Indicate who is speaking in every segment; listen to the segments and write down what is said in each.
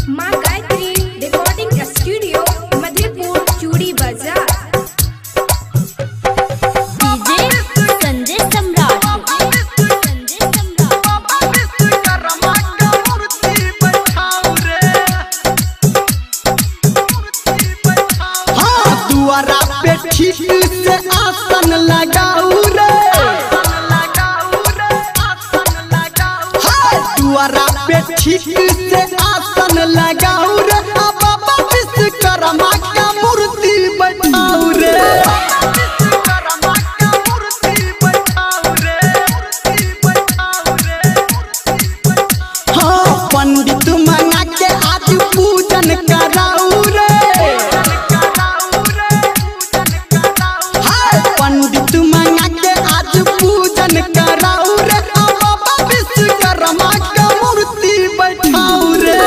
Speaker 1: माँ Gayatri recording studio Madhepur चूड़ी बाजार।
Speaker 2: डीजे संजय सम्राट।
Speaker 3: दुआरा पे ठीक से आसन लगाऊ रे, दुआरा पे ठीक से आसन लगाऊ रे, बाबा विश्वकर्मा का मूर्ति बैठाऊ रे। हाँ पंडित मंगा के आज पूजन कराऊ रे, पंडित मंगा के आज पूजन कराऊ रे, बाबा विश्वकर्मा का मूर्ति बैठाऊ रे।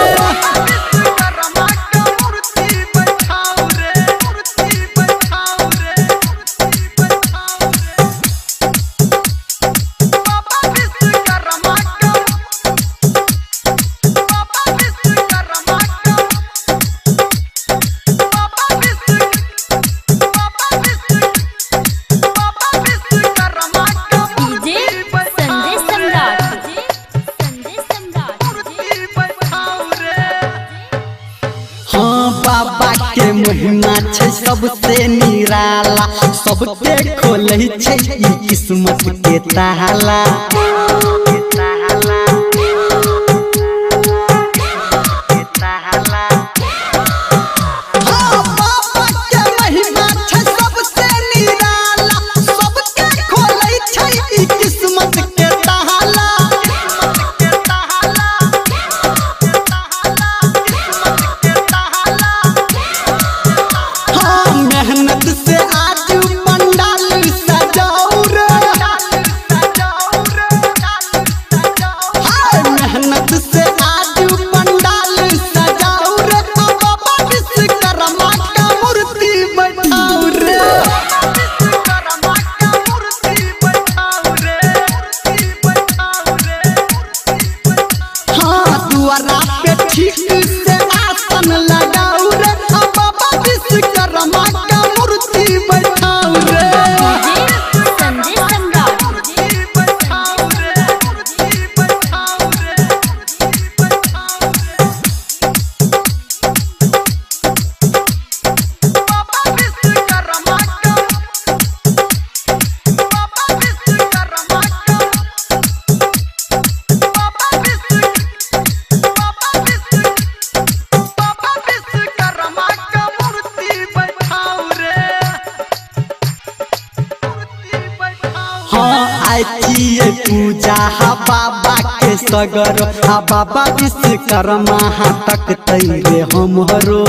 Speaker 3: हाँ बाबा के महिमा छै सबसे निराला, सबके खोलै छै ई किस्मत के ताला। हाँ बाबा के महिमा छै सबसे निराला, सबके खोलै छै ई किस्मत के ताला। मेहनत से आज पंडाल सजाऊ रे, मेहनत से आज पंडाल सजाऊ रे, बाबा विश्वकर्मा का मूर्ति बैठाऊ रे। हाँ दुआरा पे ठीक से आसन लगाऊ रे, बाबा विश्वकर्मा का मूर्ति बैठाऊ रे।
Speaker 2: संजय सम्राट।
Speaker 3: हाँ आइए पूजा हा बाबा के सगर, हा बाबा विश्वकर्मा हा तक तैरे हमरो।